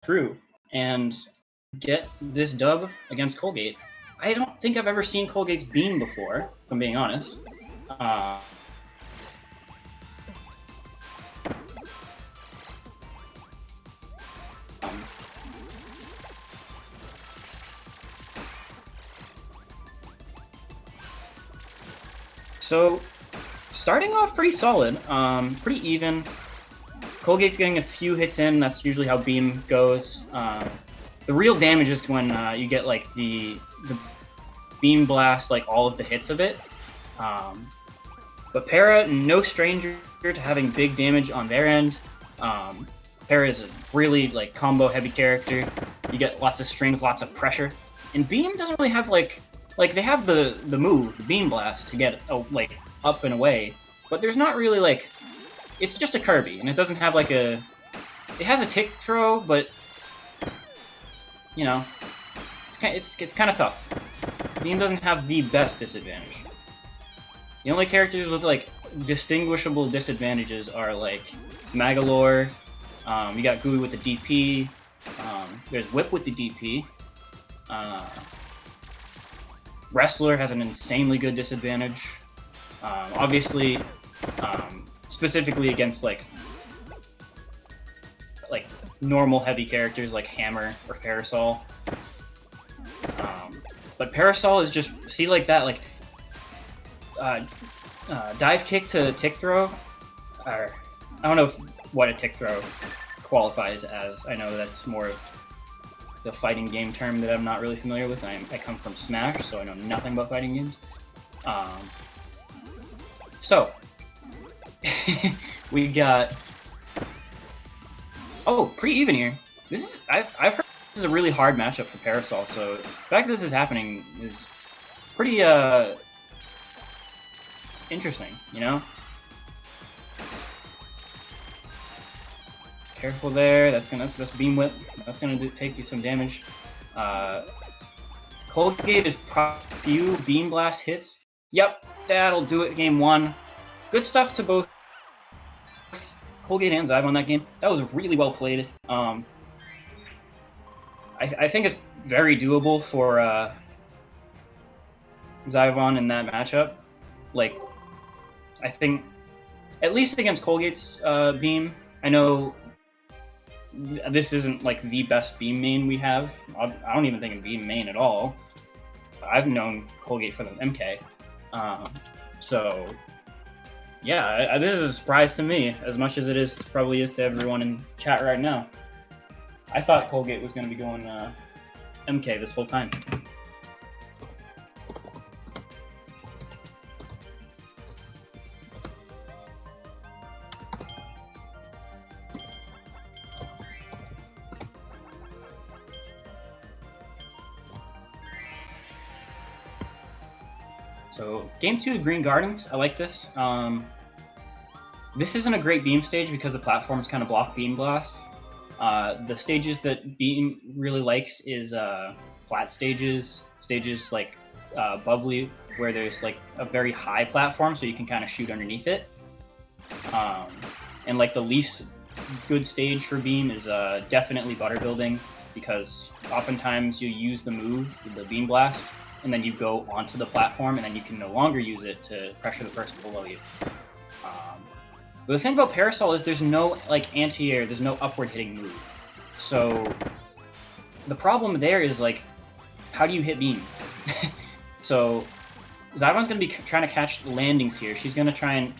through and get this dub against Colgate. I don't think I've ever seen Colgate's beam before, if I'm being honest. So, starting off pretty solid, pretty even. Colgate's getting a few hits in. That's usually how beam goes. The real damage is when you get like the beam blast, like all of the hits of it. But Para, no stranger to having big damage on their end. Para is a really like combo heavy character. You get lots of strings, lots of pressure. And Beam doesn't really have like they have the move, the Beam Blast, to get like up and away. But there's not really like, it's just a Kirby, and it doesn't have like a, it has a tick throw, but you know, it's kind of tough. Beam doesn't have the best disadvantage. The only characters with like distinguishable disadvantages are like Magalore. You got Gooey with the DP. There's Whip with the DP. Wrestler has an insanely good disadvantage. Obviously, specifically against like normal heavy characters like Hammer or Parasol. But Parasol is just, see like that, like dive kick to tick throw, or I don't know what a tick throw qualifies as. I know that's more of the fighting game term that I'm not really familiar with. I come from Smash, so I know nothing about fighting games. So we got, oh, pretty even here. This is, I've heard this is a really hard matchup for Parasol, so the fact that this is happening is pretty interesting, you know? Careful there. That's Beam Whip. That's gonna take you some damage. Colgate is few Beam Blast hits. Yep, that'll do it. Game 1. Good stuff to both Colgate and Zyvon that game. That was really well played. I think it's very doable for Zyvon in that matchup. Like, I think at least against Colgate's Beam, I know this isn't like the best Beam main we have. I don't even think of Beam main at all. I've known Colgate for the MK. So yeah, this is a surprise to me as much as it probably is to everyone in chat right now. I thought Colgate was going to be going MK this whole time. So, Game 2, Green Gardens, I like this. This isn't a great Beam stage because the platforms kind of block Beam Blasts. The stages that Beam really likes is flat stages, like Bubbly, where there's like a very high platform so you can kind of shoot underneath it. And like the least good stage for Beam is definitely Butter Building, because oftentimes you use the move, the Beam Blast, and then you go onto the platform, and then you can no longer use it to pressure the person below you. But the thing about Parasol is there's no like anti-air, there's no upward hitting move. So the problem there is like, how do you hit Beam? So Zyvon's gonna be trying to catch landings here. She's gonna try and,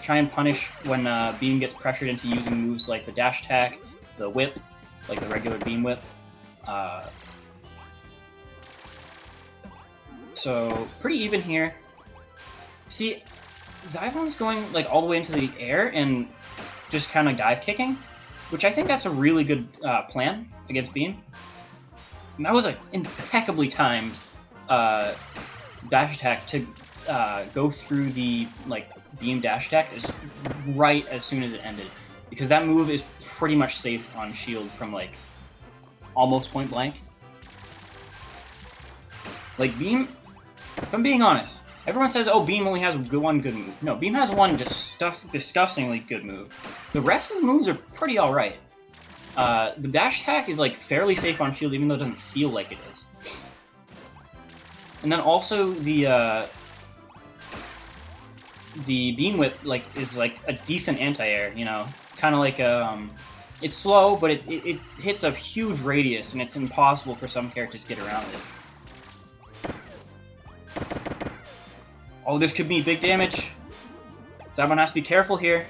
try and punish when Beam gets pressured into using moves like the dash attack, the whip, like the regular Beam whip. So pretty even here. See, Zyvon's going like all the way into the air and just kind of dive kicking, which I think that's a really good plan against Beam. And that was an impeccably timed dash attack to go through the Beam dash attack right as soon as it ended, because that move is pretty much safe on shield from like almost point blank. Like Beam, if I'm being honest, everyone says, oh, Beam only has one good move. No, Beam has one disgustingly good move. The rest of the moves are pretty alright. The dash attack is like fairly safe on shield, even though it doesn't feel like it is. And then also the beam whip is like a decent anti-air, you know, kind of like it's slow, but it hits a huge radius, and it's impossible for some characters to get around it. Oh, this could be big damage. Zyvon has to be careful here.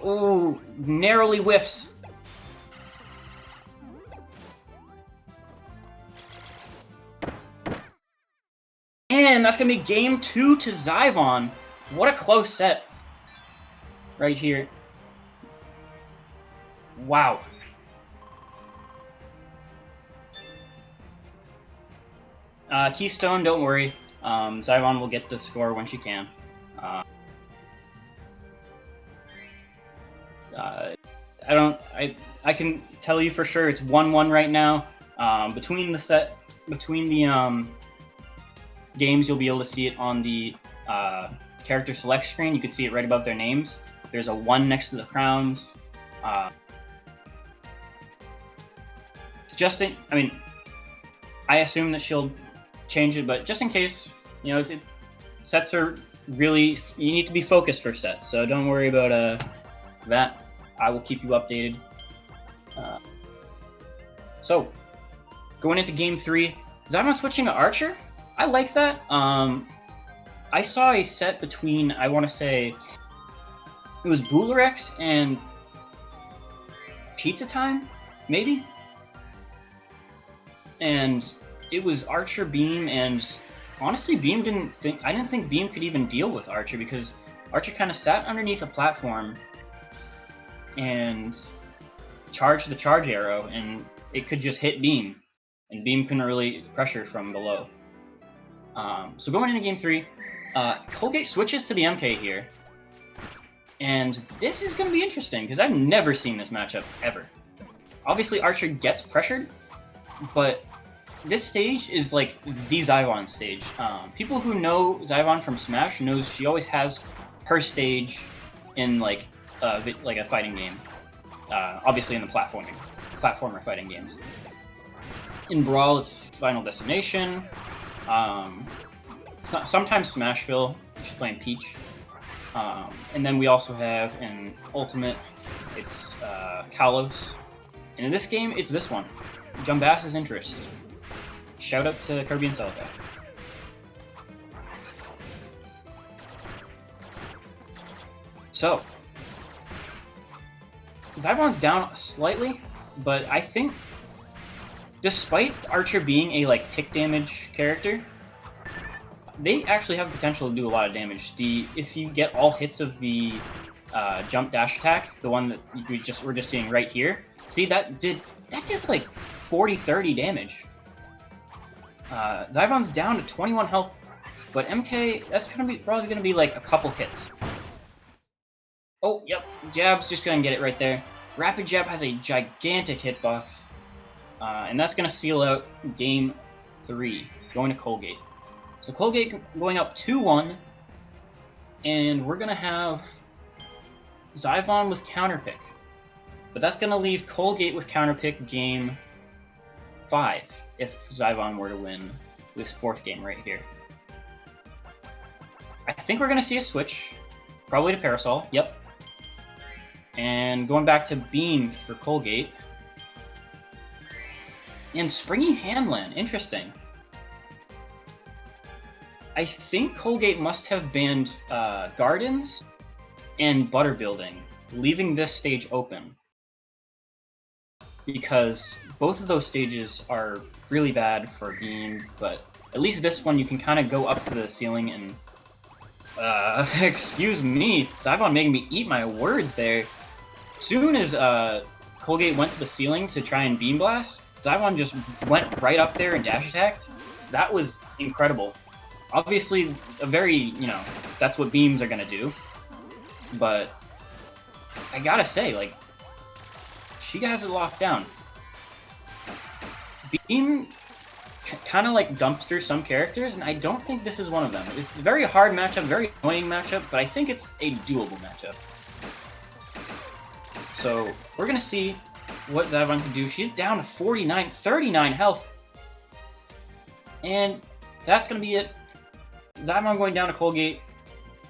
Oh, narrowly whiffs. And that's going to be game 2 to Zyvon. What a close set right here. Wow. Keystone, don't worry. Zyvon will get the score when she can. I can tell you for sure it's 1-1 right now. Between the games, you'll be able to see it on the character select screen. You can see it right above their names. There's a 1 next to the crowns. I assume that she'll change it, but just in case, you know, sets are really, you need to be focused for sets, so don't worry about that. I will keep you updated. So, going into game 3, Zyvon switching to Archer. I like that. I saw a set between, I want to say, it was Boolerex and Pizza Time, maybe? And it was Archer Beam, and honestly, I didn't think Beam could even deal with Archer, because Archer kind of sat underneath a platform and charged the charge arrow, and it could just hit Beam, and Beam couldn't really pressure from below. So going into game 3, Colgate switches to the MK here, and this is going to be interesting, because I've never seen this matchup, ever. Obviously, Archer gets pressured, but this stage is like the Zyvon stage. People who know Zyvon from Smash knows she always has her stage in like a fighting game. Obviously in the platformer fighting games. In Brawl, it's Final Destination. Sometimes Smashville, she's playing Peach. And then we also have in Ultimate, it's Kalos. And in this game, it's this one, Jumbas's Interest. Shout out to Kirby and Celica. So, Zyvon's down slightly, but I think, despite Archer being a tick damage character, they actually have potential to do a lot of damage. If you get all hits of the jump dash attack, the one that we're just seeing right here, see that does like 40-30 damage. Zyvon's down to 21 health, but MK, that's probably gonna be like a couple hits. Oh, yep, jab's just gonna get it right there. Rapid Jab has a gigantic hitbox, and that's gonna seal out game 3, going to Colgate. So Colgate going up 2-1, and we're gonna have Zyvon with counterpick, but that's gonna leave Colgate with counterpick game 5. If Zyvon were to win this 4th game right here. I think we're going to see a switch, probably to Parasol, yep. And going back to Beam for Colgate. And Springy Handland, interesting. I think Colgate must have banned Gardens and Butter Building, leaving this stage open. Because both of those stages are really bad for Beam, but at least this one you can kind of go up to the ceiling and... excuse me, Zyvon making me eat my words there. As soon as Colgate went to the ceiling to try and Beam Blast, Zyvon just went right up there and dash attacked. That was incredible. Obviously, that's what Beams are gonna do. But I gotta say, she has it locked down. Beam kind of like dumpster some characters, and I don't think this is one of them. It's a very hard matchup, very annoying matchup, but I think it's a doable matchup. So we're gonna see what Zyvon can do. She's down to 39 health, and that's gonna be it. Zyvon going down to Colgate.